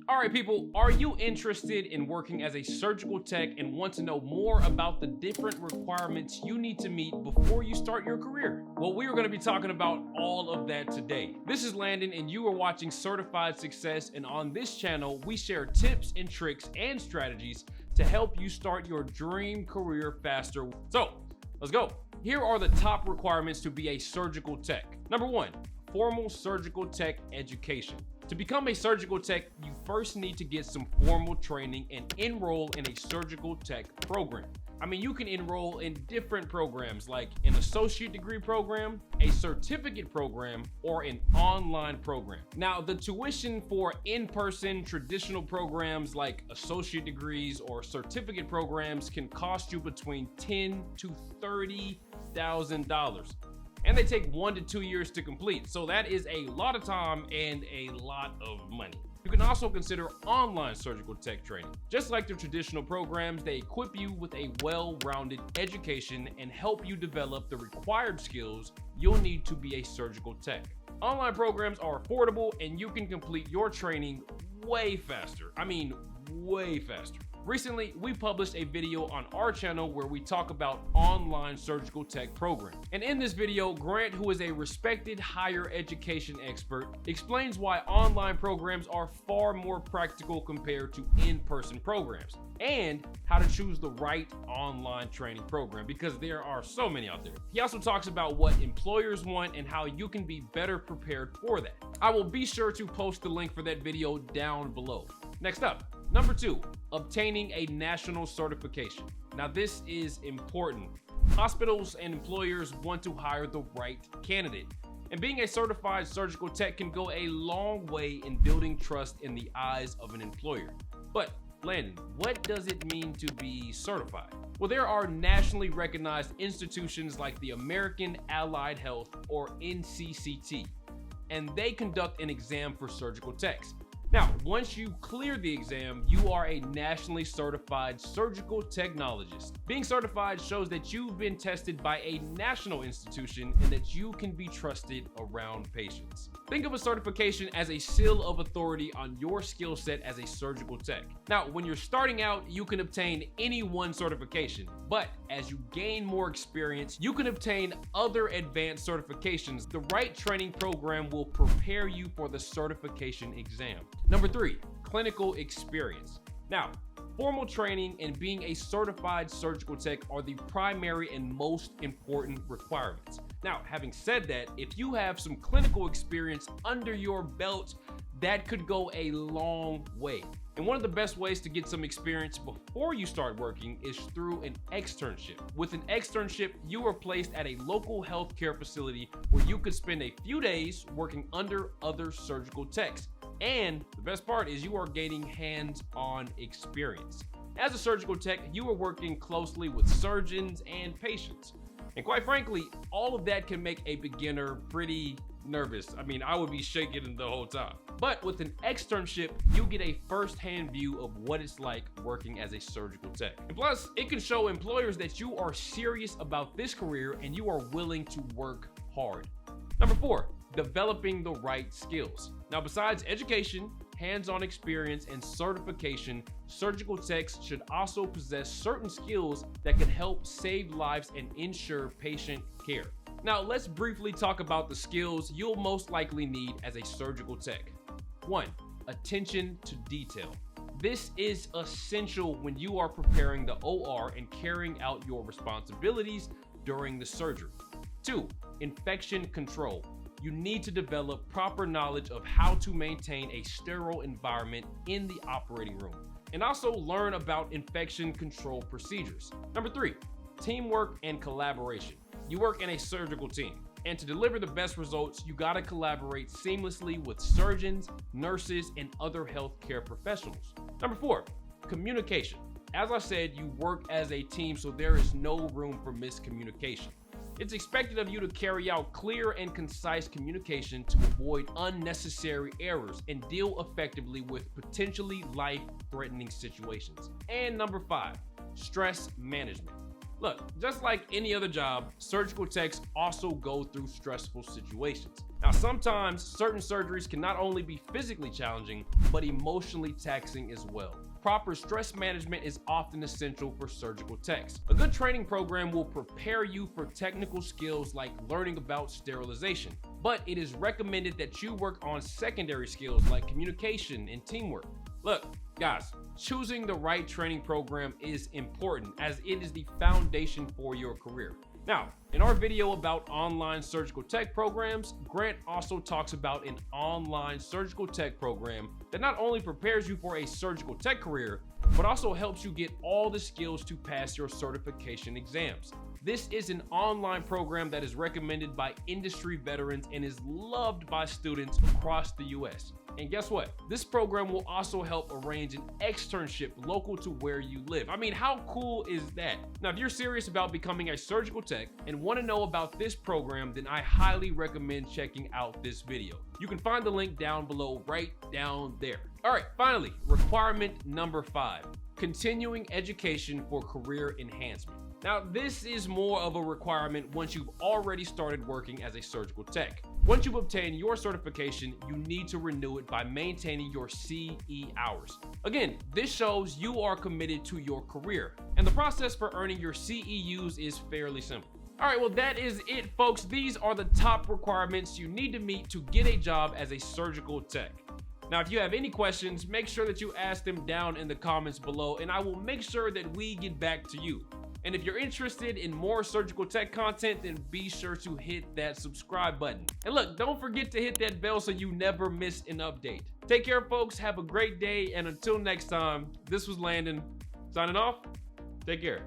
All right, people, are you interested in working as a surgical tech and want to know more about the different requirements you need to meet before you start your career? Well, we are going to be talking about all of that today. This is Landon, and you are watching Certified Success, and on this channel, we share tips and tricks and strategies to help you start your dream career faster. So, let's go. Here are the top requirements to be a surgical tech. Number 1, formal surgical tech education. To become a surgical tech, you first need to get some formal training and enroll in a surgical tech program. I mean, you can enroll in different programs like an associate degree program, a certificate program, or an online program. Now, the tuition for in-person traditional programs like associate degrees or certificate programs can cost you between $10,000 to $30,000. And they take 1 to 2 years to complete. So that is a lot of time and a lot of money. You can also consider online surgical tech training. Just like the traditional programs, they equip you with a well-rounded education and help you develop the required skills you'll need to be a surgical tech. Online programs are affordable and you can complete your training way faster. I mean, way faster. Recently, we published a video on our channel where we talk about online surgical tech programs. And in this video, Grant, who is a respected higher education expert, explains why online programs are far more practical compared to in-person programs, and how to choose the right online training program because there are so many out there. He also talks about what employers want and how you can be better prepared for that. I will be sure to post the link for that video down below. Next up, number 2, obtaining a national certification. Now this is important. Hospitals and employers want to hire the right candidate. And being a certified surgical tech can go a long way in building trust in the eyes of an employer. But Landon, what does it mean to be certified? Well, there are nationally recognized institutions like the American Allied Health or NCCT, and they conduct an exam for surgical techs. Now, once you clear the exam, you are a nationally certified surgical technologist. Being certified shows that you've been tested by a national institution and that you can be trusted around patients. Think of a certification as a seal of authority on your skill set as a surgical tech. Now, when you're starting out, you can obtain any one certification, but as you gain more experience, you can obtain other advanced certifications. The right training program will prepare you for the certification exam. Number 3, clinical experience. Now, formal training and being a certified surgical tech are the primary and most important requirements. Now, having said that, if you have some clinical experience under your belt, that could go a long way. And one of the best ways to get some experience before you start working is through an externship. With an externship, you are placed at a local healthcare facility where you could spend a few days working under other surgical techs. And the best part is you are gaining hands-on experience. As a surgical tech, you are working closely with surgeons and patients. And quite frankly, all of that can make a beginner pretty nervous. I mean, I would be shaking the whole time. But with an externship, you get a first-hand view of what it's like working as a surgical tech. And plus, it can show employers that you are serious about this career and you are willing to work hard. Number 4, developing the right skills. Now, besides education, hands-on experience, and certification, surgical techs should also possess certain skills that can help save lives and ensure patient care. Now, let's briefly talk about the skills you'll most likely need as a surgical tech. 1, attention to detail. This is essential when you are preparing the OR and carrying out your responsibilities during the surgery. 2, infection control. You need to develop proper knowledge of how to maintain a sterile environment in the operating room, and also learn about infection control procedures. Number 3, teamwork and collaboration. You work in a surgical team, and to deliver the best results, you gotta collaborate seamlessly with surgeons, nurses, and other healthcare professionals. Number 4, communication. As I said, you work as a team, so there is no room for miscommunication. It's expected of you to carry out clear and concise communication to avoid unnecessary errors and deal effectively with potentially life-threatening situations. And number 5, stress management. Look, just like any other job, surgical techs also go through stressful situations. Now, sometimes certain surgeries can not only be physically challenging, but emotionally taxing as well. Proper stress management is often essential for surgical techs. A good training program will prepare you for technical skills like learning about sterilization, but it is recommended that you work on secondary skills like communication and teamwork. Look, guys, choosing the right training program is important as it is the foundation for your career. Now, in our video about online surgical tech programs, Grant also talks about an online surgical tech program that not only prepares you for a surgical tech career, but also helps you get all the skills to pass your certification exams. This is an online program that is recommended by industry veterans and is loved by students across the US. And guess what? This program will also help arrange an externship local to where you live. I mean, how cool is that? Now, if you're serious about becoming a surgical tech and want to know about this program, then I highly recommend checking out this video. You can find the link down below, right down there. All right, finally, requirement number 5, continuing education for career enhancement. Now, this is more of a requirement once you've already started working as a surgical tech. Once you've obtained your certification, you need to renew it by maintaining your CE hours. Again, this shows you are committed to your career, and the process for earning your CEUs is fairly simple. All right, well, that is it, folks. These are the top requirements you need to meet to get a job as a surgical tech. Now, if you have any questions, make sure that you ask them down in the comments below, and I will make sure that we get back to you. And if you're interested in more surgical tech content, then be sure to hit that subscribe button. And look, don't forget to hit that bell so you never miss an update. Take care, folks. Have a great day. And until next time, this was Landon signing off. Take care.